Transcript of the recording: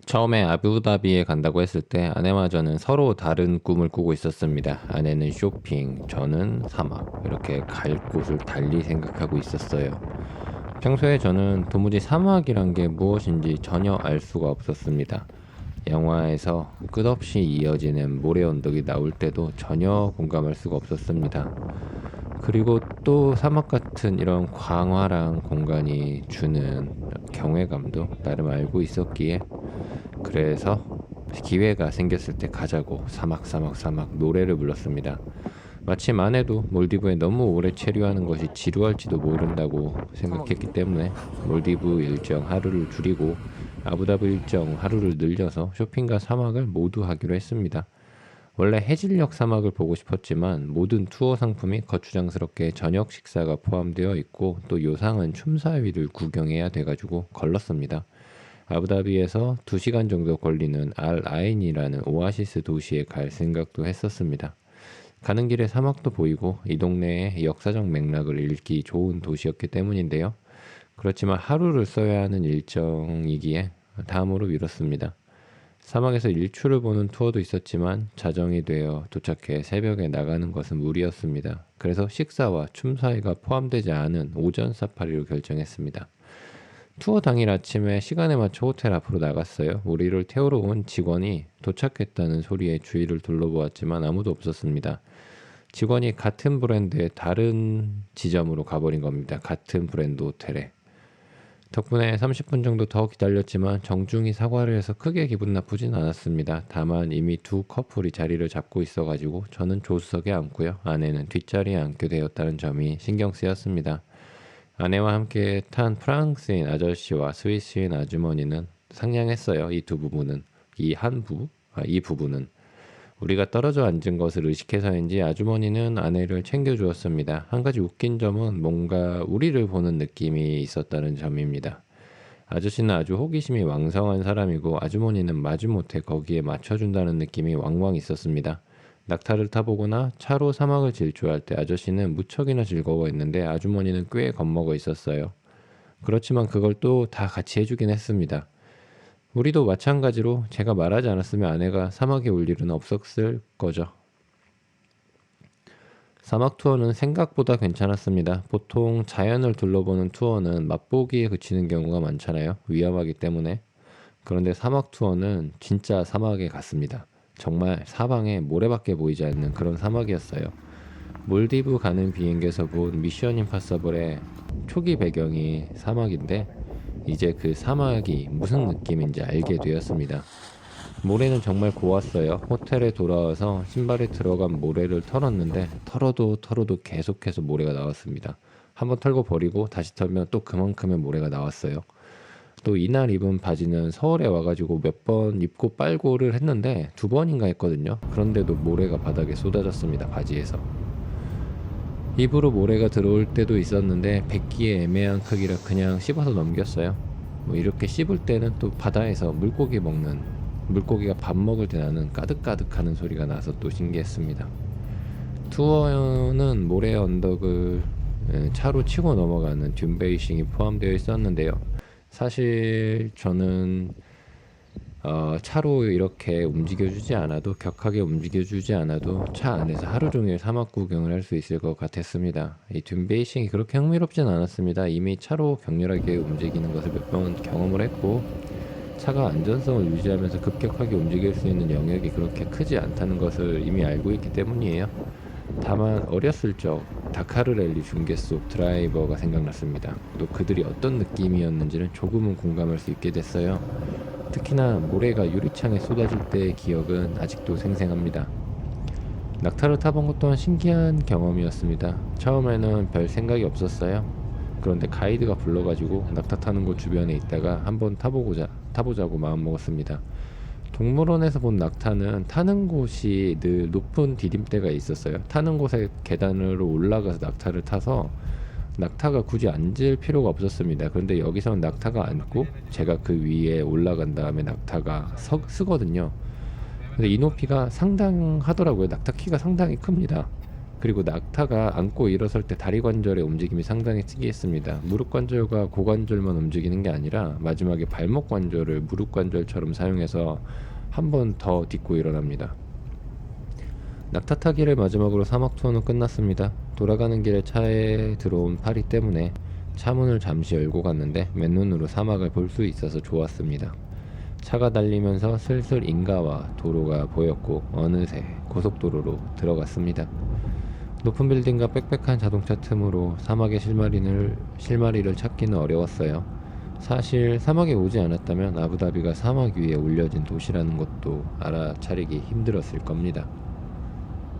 처음에 아부다비에 간다고 했을 때 아내와 저는 서로 다른 꿈을 꾸고 있었습니다. 아내는 쇼핑, 저는 사막. 이렇게 갈 곳을 달리 생각하고 있었어요. 평소에 저는 도무지 사막이란 게 무엇인지 전혀 알 수가 없었습니다. 영화에서 끝없이 이어지는 모래 언덕이 나올 때도 전혀 공감할 수가 없었습니다. 그리고 또 사막 같은 이런 광활한 공간이 주는 경외감도 나름 알고 있었기에, 그래서 기회가 생겼을 때 가자고 사막 노래를 불렀습니다. 마침 아내도 몰디브에 너무 오래 체류하는 것이 지루할지도 모른다고 생각했기 때문에 몰디브 일정 하루를 줄이고 아부다비 일정 하루를 늘려서 쇼핑과 사막을 모두 하기로 했습니다. 원래 해질녘 사막을 보고 싶었지만 모든 투어 상품이 거추장스럽게 저녁 식사가 포함되어 있고 또 요상한 춤사위를 구경해야 돼가지고 걸렀습니다. 아부다비에서 2시간 정도 걸리는 알 아인이라는 오아시스 도시에 갈 생각도 했었습니다. 가는 길에 사막도 보이고 이 동네의 역사적 맥락을 읽기 좋은 도시였기 때문인데요. 그렇지만 하루를 써야 하는 일정이기에 다음으로 미뤘습니다. 사막에서 일출을 보는 투어도 있었지만 자정이 되어 도착해 새벽에 나가는 것은 무리였습니다. 그래서 식사와 춤 사이가 포함되지 않은 오전 사파리로 결정했습니다. 투어 당일 아침에 시간에 맞춰 호텔 앞으로 나갔어요. 우리를 태우러 온 직원이 도착했다는 소리에 주위를 둘러보았지만 아무도 없었습니다. 직원이 같은 브랜드의 다른 지점으로 가버린 겁니다. 같은 브랜드 호텔에. 덕분에 30분 정도 더 기다렸지만 정중히 사과를 해서 크게 기분 나쁘진 않았습니다. 다만 이미 두 커플이 자리를 잡고 있어가지고 저는 조수석에 앉고요. 아내는 뒷자리에 앉게 되었다는 점이 신경 쓰였습니다. 아내와 함께 탄 프랑스인 아저씨와 스위스인 아주머니는 상냥했어요. 이 두 부부는, 이 부부는 우리가 떨어져 앉은 것을 의식해서인지 아주머니는 아내를 챙겨주었습니다. 한 가지 웃긴 점은 뭔가 우리를 보는 느낌이 있었다는 점입니다. 아저씨는 아주 호기심이 왕성한 사람이고 아주머니는 마지못해 거기에 맞춰준다는 느낌이 왕왕 있었습니다. 낙타를 타보거나 차로 사막을 질주할 때 아저씨는 무척이나 즐거워했는데 아주머니는 꽤 겁먹어 있었어요. 그렇지만 그걸 또 다 같이 해주긴 했습니다. 우리도 마찬가지로 제가 말하지 않았으면 아내가 사막에 올 일은 없었을 거죠. 사막 투어는 생각보다 괜찮았습니다. 보통 자연을 둘러보는 투어는 맛보기에 그치는 경우가 많잖아요. 위험하기 때문에. 그런데 사막 투어는 진짜 사막에 갔습니다. 정말 사방에 모래밖에 보이지 않는 그런 사막이었어요. 몰디브 가는 비행기에서 본 미션 임파서블의 초기 배경이 사막인데 이제 그 사막이 무슨 느낌인지 알게 되었습니다. 모래는 정말 고왔어요. 호텔에 돌아와서 신발에 들어간 모래를 털었는데 털어도 계속해서 모래가 나왔습니다. 한번 털고 버리고 다시 털면 또 그만큼의 모래가 나왔어요. 또 이날 입은 바지는 서울에 와가지고 몇 번 입고 빨고를 했는데 2번인가 했거든요. 그런데도 모래가 바닥에 쏟아졌습니다. 바지에서. 입으로 모래가 들어올 때도 있었는데 뱉기에 애매한 크기라 그냥 씹어서 넘겼어요. 뭐 이렇게 씹을 때는 또 바다에서 물고기가 밥 먹을 때 나는 까득까득하는 소리가 나서 또 신기했습니다. 투어는 모래 언덕을 차로 치고 넘어가는 듄베이싱이 포함되어 있었는데요. 사실 저는 차로 이렇게 움직여주지 않아도, 격하게 움직여주지 않아도 차 안에서 하루 종일 사막 구경을 할 수 있을 것 같았습니다. 이 듄베이싱이 그렇게 흥미롭진 않았습니다. 이미 차로 격렬하게 움직이는 것을 몇 번 경험을 했고 차가 안전성을 유지하면서 급격하게 움직일 수 있는 영역이 그렇게 크지 않다는 것을 이미 알고 있기 때문이에요. 다만 어렸을 적 다카르 랠리 중계 속 드라이버가 생각났습니다. 또 그들이 어떤 느낌이었는지는 조금은 공감할 수 있게 됐어요. 특히나 모래가 유리창에 쏟아질 때의 기억은 아직도 생생합니다. 낙타를 타본 것 또한 신기한 경험이었습니다. 처음에는 별 생각이 없었어요. 그런데 가이드가 불러가지고 낙타 타는 곳 주변에 있다가 한번 타보자고 마음먹었습니다. 동물원에서 본 낙타는 타는 곳이 늘 높은 디딤대가 있었어요. 타는 곳에 계단으로 올라가서 낙타를 타서 낙타가 굳이 앉을 필요가 없었습니다. 그런데 여기서는 낙타가 앉고 제가 그 위에 올라간 다음에 낙타가 쓰거든요. 근데 이 높이가 상당하더라고요. 낙타 키가 상당히 큽니다. 그리고 낙타가 앉고 일어설 때 다리 관절의 움직임이 상당히 특이했습니다. 무릎 관절과 고관절만 움직이는 게 아니라 마지막에 발목 관절을 무릎 관절처럼 사용해서 한 번 더 딛고 일어납니다. 낙타 타기를 마지막으로 사막 투어는 끝났습니다. 돌아가는 길에 차에 들어온 파리 때문에 차 문을 잠시 열고 갔는데 맨눈으로 사막을 볼 수 있어서 좋았습니다. 차가 달리면서 슬슬 인가와 도로가 보였고 어느새 고속도로로 들어갔습니다. 높은 빌딩과 빽빽한 자동차 틈으로 사막의 실마리를 찾기는 어려웠어요. 사실 사막에 오지 않았다면 아부다비가 사막 위에 올려진 도시라는 것도 알아차리기 힘들었을 겁니다.